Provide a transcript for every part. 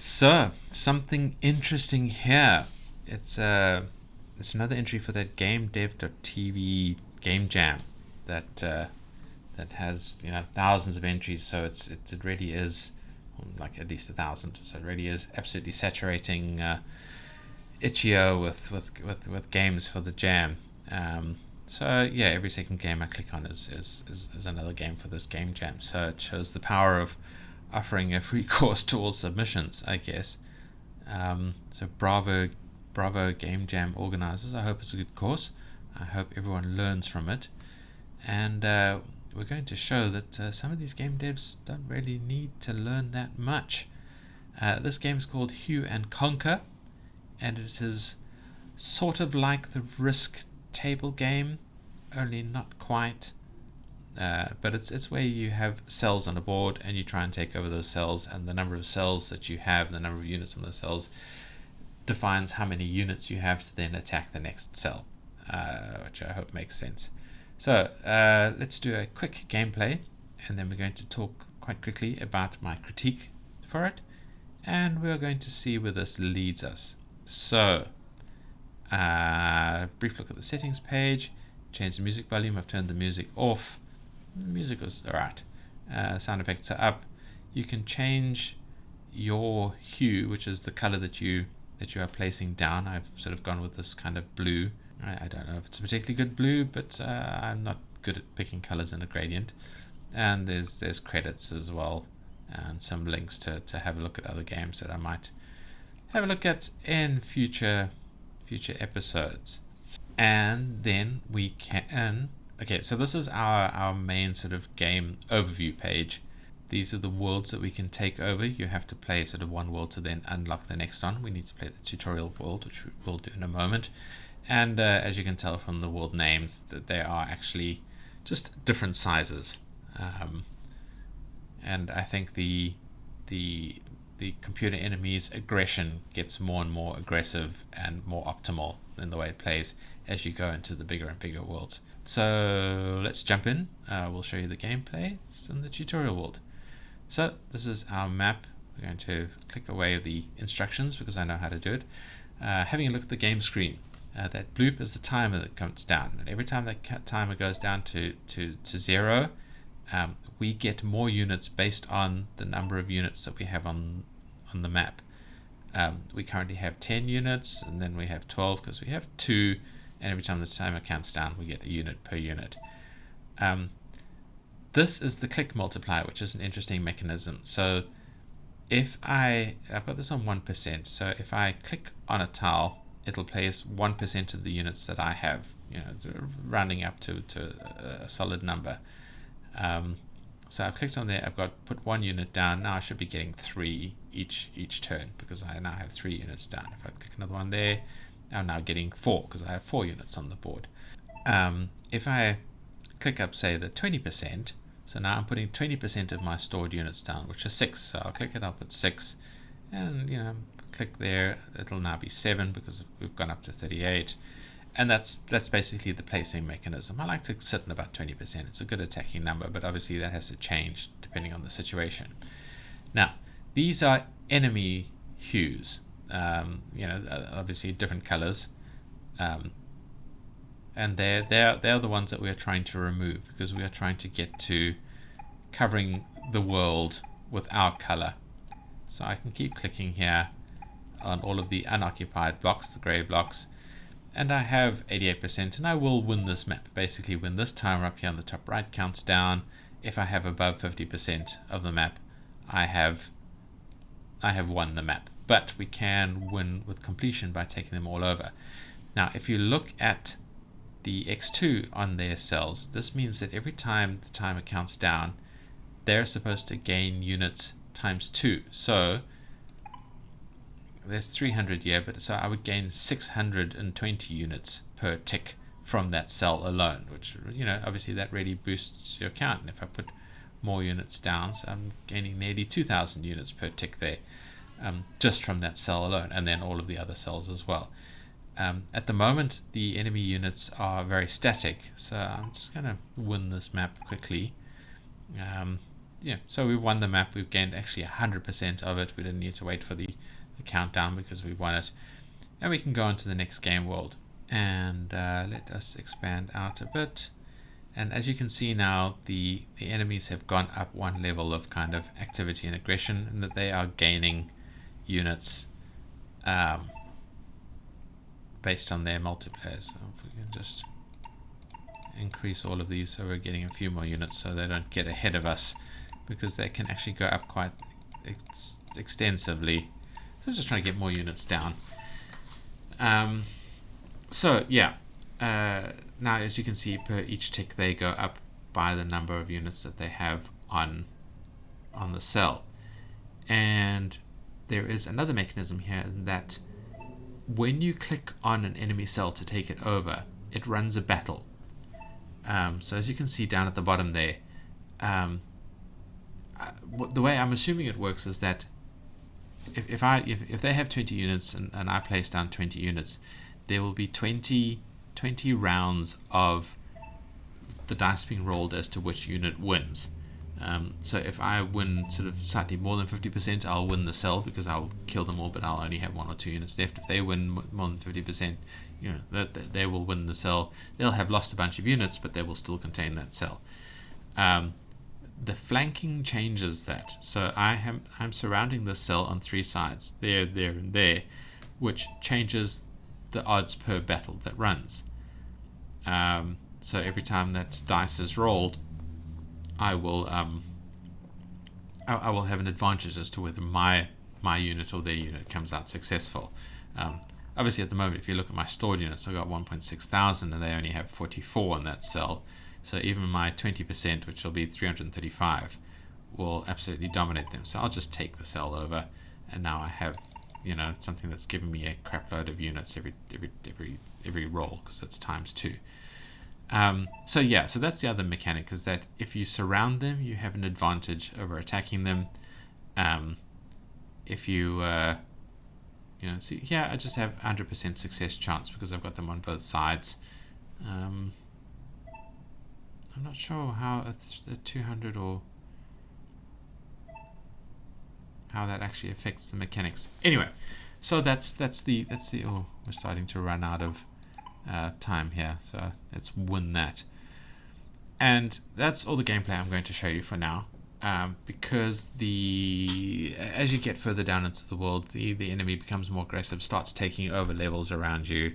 So, something interesting here. It's it's another entry for that GameDev.tv game jam that that has thousands of entries. So it really is like at least 1,000. So it really is absolutely saturating itch.io with games for the jam. So yeah, every second game I click on is another game for this game jam. So it shows the power of offering a free course to all submissions, I guess. So bravo game jam organizers. I hope it's a good course. I hope everyone learns from it, and we're going to show that some of these game devs don't really need to learn that much. This game is called Hue and Conquer, and it is sort of like the Risk table game, only not quite. But it's where you have cells on a board and you try and take over those cells, and the number of cells that you have, the number of units on those cells, defines how many units you have to then attack the next cell, which I hope makes sense. So let's do a quick gameplay, and then we're going to talk quite quickly about my critique for it, and we're going to see where this leads us. So, brief look at the settings page. Change the music volume. I've turned the music off. The music was alright. Sound effects are up. You can change your hue, which is the color that you are placing down. I've sort of gone with this kind of blue. I don't know if it's a particularly good blue, but I'm not good at picking colors in a gradient. And there's credits as well, and some links to have a look at other games that I might have a look at in future episodes. And then we can okay, so this is our main sort of game overview page. These are the worlds that we can take over. You have to play sort of one world to then unlock the next one. We need to play the tutorial world, which we'll do in a moment. And as you can tell from the world names, that they are actually just different sizes. And I think the computer enemy's aggression gets more and more aggressive and more optimal in the way it plays as you go into the bigger and bigger worlds. So let's jump in. We'll show you the gameplay. It's in the tutorial world. So this is our map. We're going to click away the instructions because I know how to do it. Having a look at the game screen. That bloop is the timer that comes down. And every time that timer goes down to 0, we get more units based on the number of units that we have on the map. We currently have 10 units, and then we have 12 because we have 2, and every time the timer counts down we get a unit per unit. This is the click multiplier, which is an interesting mechanism. So if I've got this on 1%, so if I click on a tile, it'll place 1% of the units that I have, rounding up to a solid number. So I've clicked on there, I've got put 1 unit down. Now I should be getting 3 each turn because I now have 3 units down. If I click another one there, I'm now getting 4 because I have 4 units on the board. If I click up, say, the 20%, so now I'm putting 20% of my stored units down, which is 6. So I'll click it up at 6, and click there. It'll now be 7 because we've gone up to 38. And that's basically the placing mechanism. I like to sit in about 20%. It's a good attacking number, but obviously that has to change depending on the situation. Now, these are enemy hues. Obviously different colors, and they're the ones that we are trying to remove because we are trying to get to covering the world with our color. So I can keep clicking here on all of the unoccupied blocks, the gray blocks, and I have 88%, and I will win this map. Basically, when this timer up here on the top right counts down, if I have above 50% of the map, I have won the map. But we can win with completion by taking them all over. Now, if you look at the X2 on their cells, this means that every time the timer counts down, they're supposed to gain units times 2. So there's 300 here, but so I would gain 620 units per tick from that cell alone, which obviously that really boosts your count. And if I put more units down, so I'm gaining nearly 2,000 units per tick there, just from that cell alone, and then all of the other cells as well. At the moment, the enemy units are very static, so I'm just going to win this map quickly. yeah, so we've won the map. We've gained actually 100% of it. We didn't need to wait for the countdown because we won it. And we can go on to the next game world. And let us expand out a bit. And as you can see now, the enemies have gone up one level of kind of activity and aggression, and that they are gaining units based on their multipliers. So if we can just increase all of these so we're getting a few more units so they don't get ahead of us, because they can actually go up quite extensively. So just trying to get more units down. So yeah, now as you can see, per each tick they go up by the number of units that they have on the cell. And there is another mechanism here, that when you click on an enemy cell to take it over, it runs a battle. So as you can see down at the bottom there, the way I'm assuming it works is that if they have 20 units and I place down 20 units, there will be 20 rounds of the dice being rolled as to which unit wins. So if I win sort of slightly more than 50%, I'll win the cell because I'll kill them all, but I'll only have 1 or 2 units left. If they win more than 50%, they will win the cell. They'll have lost a bunch of units, but they will still contain that cell. The flanking changes that. So I'm surrounding the cell on 3 sides, there, and there, which changes the odds per battle that runs. So every time that dice is rolled, I will have an advantage as to whether my unit or their unit comes out successful. Obviously, at the moment, if you look at my stored units, I've got 1.6 thousand, and they only have 44 in that cell. So even my 20%, which will be 335, will absolutely dominate them. So I'll just take the cell over, and now I have, something that's giving me a crap load of units every roll, because it's times 2. So that's the other mechanic, is that if you surround them, you have an advantage over attacking them. If you see here, I just have 100% success chance because I've got them on both sides. I'm not sure how a 200 or how that actually affects the mechanics. Anyway, so that's the oh, we're starting to run out of time here, so let's win that. And that's all the gameplay I'm going to show you for now, because as you get further down into the world, the enemy becomes more aggressive, starts taking over levels around you,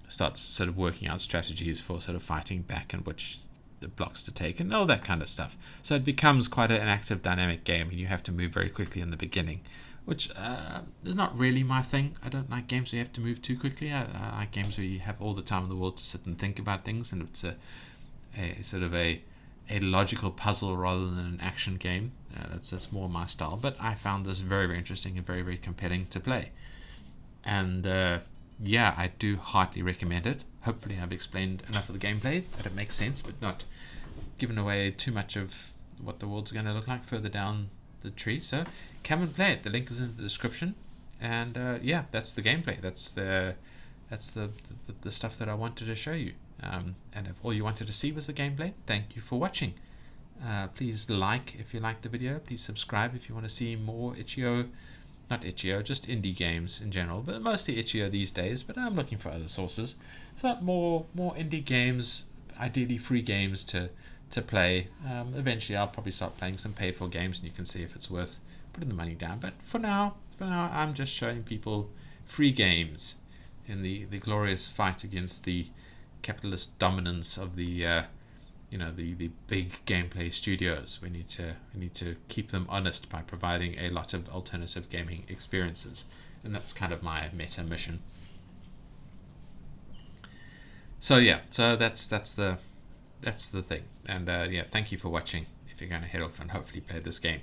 starts sort of working out strategies for sort of fighting back and which the blocks to take and all that kind of stuff. So it becomes quite an active, dynamic game, and you have to move very quickly in the beginning, which is not really my thing. I don't like games where you have to move too quickly. I like games where you have all the time in the world to sit and think about things, and it's a sort of a logical puzzle rather than an action game. That's more my style. But I found this very, very interesting and very, very compelling to play. And I do heartily recommend it. Hopefully I've explained enough of the gameplay that it makes sense, but not given away too much of what the world's going to look like further down the tree. So come and play it. The link is in the description. And that's the gameplay. That's the stuff that I wanted to show you. And if all you wanted to see was the gameplay, thank you for watching. Please like if you liked the video. Please subscribe if you want to see more not itch.io, just indie games in general, but mostly itch.io these days, but I'm looking for other sources. So more indie games, ideally free games to play. Eventually I'll probably start playing some paid for games, and you can see if it's worth putting the money down. But for now I'm just showing people free games in the glorious fight against the capitalist dominance of the big gameplay studios. We need to keep them honest by providing a lot of alternative gaming experiences, and that's kind of my meta mission. So that's the thing. And thank you for watching. If you're going to head off and hopefully play this game.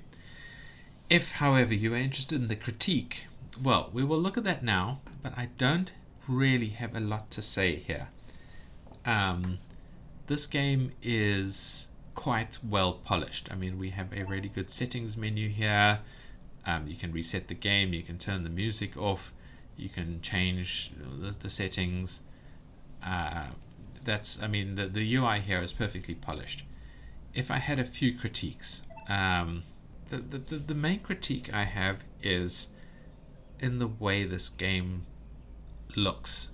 If, however, you are interested in the critique, well, we will look at that now, but I don't really have a lot to say here. This game is quite well polished. I mean, we have a really good settings menu here. You can reset the game, you can turn the music off, you can change the settings. The UI here is perfectly polished. If I had a few critiques, Um, the main critique I have is in the way this game looks.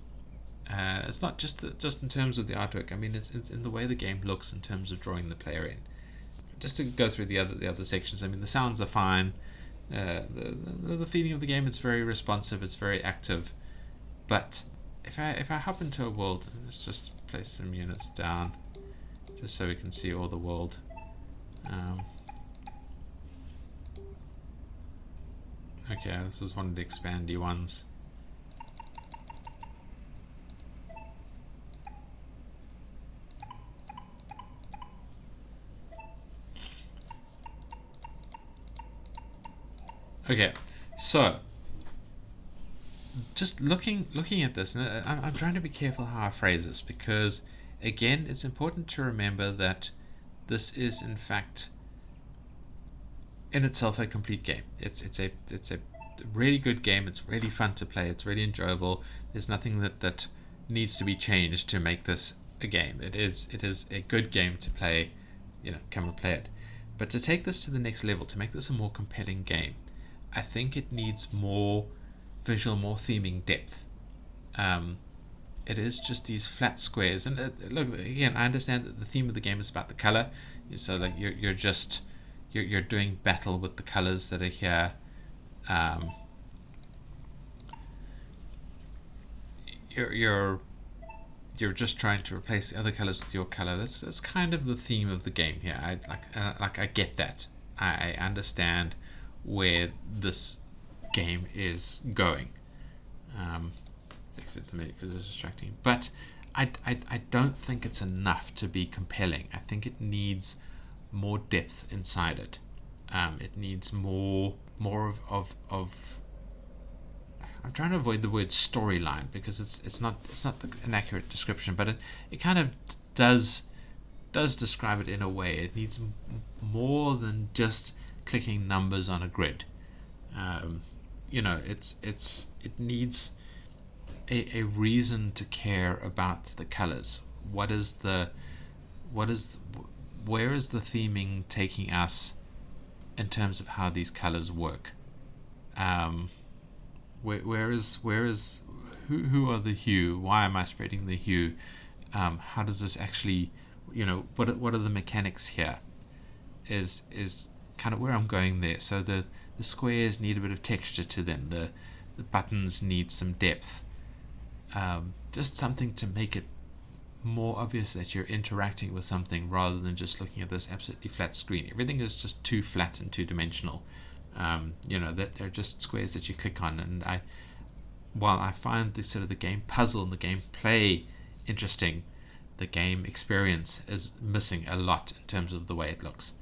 It's not just in terms of the artwork. I mean, it's in the way the game looks in terms of drawing the player in. Just to go through the other sections. I mean, the sounds are fine. The feeling of the game, it's very responsive. It's very active. But if I hop into a world, let's just place some units down, just so we can see all the world. Okay, this is one of the expandy ones. Okay, so just looking at this, and I'm trying to be careful how I phrase this, because again, it's important to remember that this is in fact in itself a complete game. It's a really good game. It's really fun to play. It's really enjoyable. There's nothing that needs to be changed to make this a game. It is a good game to play. Come and play it. But to take this to the next level, to make this a more compelling game, I think it needs more visual, more theming depth. It is just these flat squares, and look, again, I understand that the theme of the game is about the color. So like you're doing battle with the colors that are here. You're just trying to replace the other colors with your color. That's kind of the theme of the game here. I get that. I understand where this game is going. Exit the menu because it's distracting. But I don't think it's enough to be compelling. I think it needs more depth inside it. It needs more of I'm trying to avoid the word storyline, because it's not an accurate description, but it kind of does describe it in a way. It needs more than just clicking numbers on a grid. It needs a reason to care about the colors. Where is the theming taking us in terms of how these colors work? Where is who are the hue? Why am I spreading the hue? How does this actually, what are the mechanics here? Is kind of where I'm going there. So the squares need a bit of texture to them. The buttons need some depth. Just something to make it more obvious that you're interacting with something rather than just looking at this absolutely flat screen. Everything is just too flat and two-dimensional. That they're just squares that you click on, and while I find the sort of the game puzzle and the game play interesting, the game experience is missing a lot in terms of the way it looks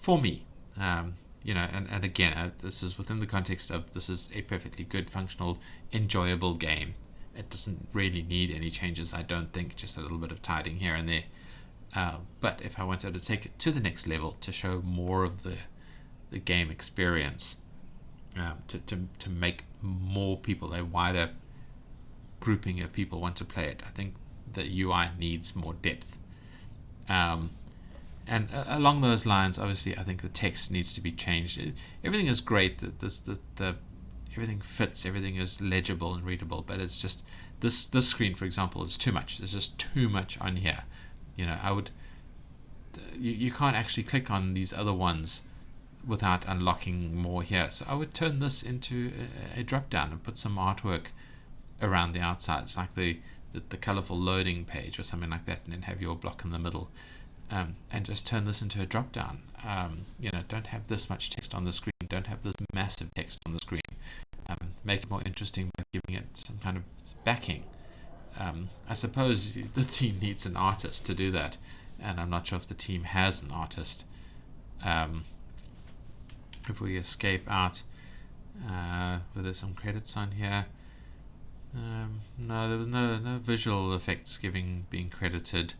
for me. And again, this is within the context of this is a perfectly good, functional, enjoyable game. It doesn't really need any changes, I don't think, just a little bit of tidying here and there. But if I wanted to take it to the next level, to show more of the game experience, to make more people, a wider grouping of people want to play it, I think the UI needs more depth. And along those lines, obviously, I think the text needs to be changed. Everything is great. The everything fits. Everything is legible and readable. But it's just this screen, for example, is too much. There's just too much on here. You can't actually click on these other ones without unlocking more here. So I would turn this into a drop down and put some artwork around the outside. It's like the colorful loading page or something like that, and then have your block in the middle. And just turn this into a drop down. Don't have this much text on the screen. Don't have this massive text on the screen. Make it more interesting by giving it some kind of backing. I suppose the team needs an artist to do that, and I'm not sure if the team has an artist. If we escape out, were there some credits on here? No, there was no visual effects being credited.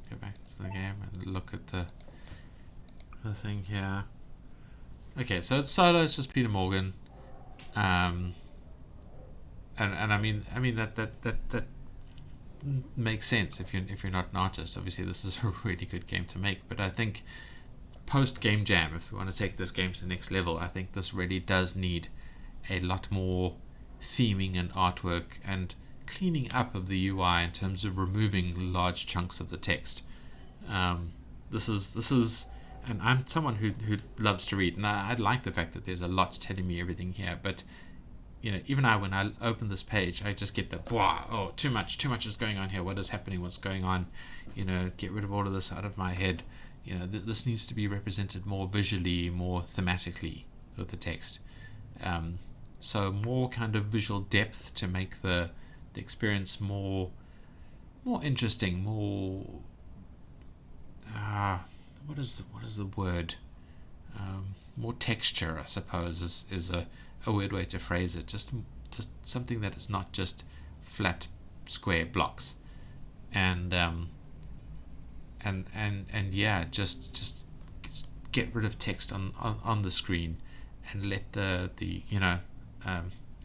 Go back to the game and look at the thing here. Okay, so it's solo. It's just Peter Morgan, and I mean that makes sense if you're not an artist. Obviously, this is a really good game to make, but I think post Game Jam, if we want to take this game to the next level, I think this really does need a lot more theming and artwork and cleaning up of the UI in terms of removing large chunks of the text. This is, and I'm someone who loves to read, and I like the fact that there's a lot telling me everything here. But even when I open this page, I just get the too much is going on here. What is happening? What's going on? Get rid of all of this out of my head. This needs to be represented more visually, more thematically with the text. So more kind of visual depth to make the experience more interesting, more what is the word? More texture, I suppose, is a weird way to phrase it. Just something that is not just flat square blocks, and yeah, just get rid of text on the screen, and let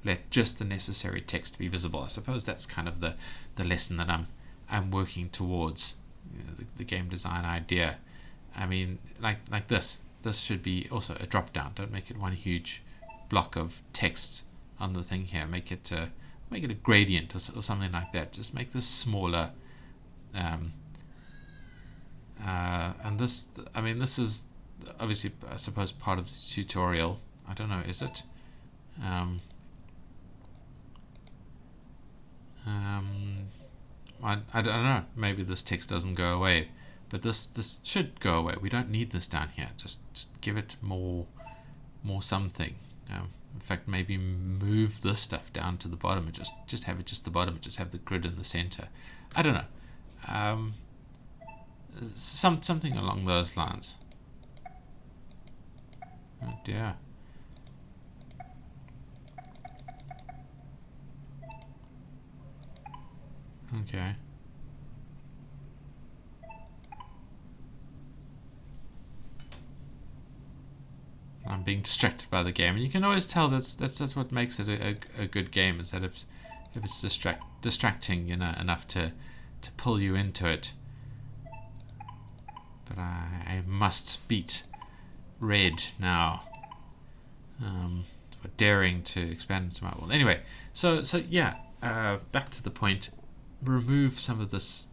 let just the necessary text be visible. I suppose that's kind of the lesson that I'm working towards. The game design idea. I mean, like this should be also a drop down. Don't make it one huge block of text on the thing here. Make it a gradient or something like that. Just make this smaller. And this, I mean, this is obviously, I suppose, part of the tutorial. I don't know, is it? I don't know. Maybe this text doesn't go away, but this should go away. We don't need this down here. Just give it more something. In fact, maybe move this stuff down to the bottom and just have it just the bottom and just have the grid in the center. I don't know. Something along those lines. Oh dear. Okay. I'm being distracted by the game, and you can always tell that's what makes it a good game, is that if it's distracting, enough to pull you into it. But I must beat Red now for daring to expand into my world. Anyway, so yeah, back to the point. Remove some of this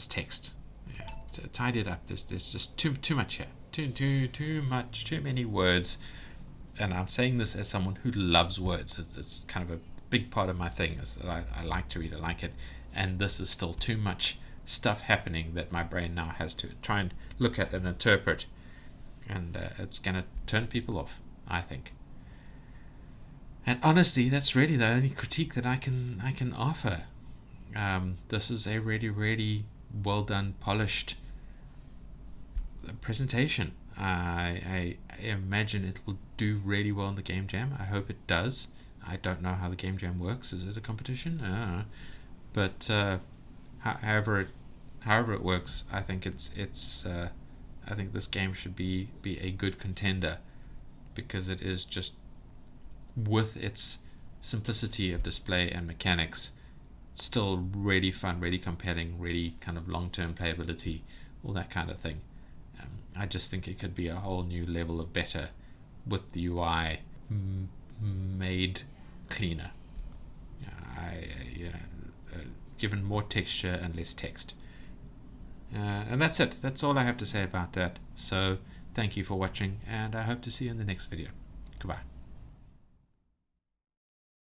text. Yeah, tidy it up. There's just too much here. Too much. Too many words. And I'm saying this as someone who loves words. It's kind of a big part of my thing. Is that I like to read. I like it. And this is still too much stuff happening that my brain now has to try and look at and interpret. And it's going to turn people off, I think. And honestly, that's really the only critique that I can offer. This is a really, really well done, polished presentation. I imagine it will do really well in the Game Jam. I hope it does. I don't know how the Game Jam works. Is it a competition? I don't know. But however it works, I think I think this game should be a good contender, because it is just, with its simplicity of display and mechanics, still really fun, really compelling, really kind of long-term playability, all that kind of thing. I just think it could be a whole new level of better with the UI made cleaner. Given more texture and less text. And that's it. That's all I have to say about that. So thank you for watching, and I hope to see you in the next video. Goodbye.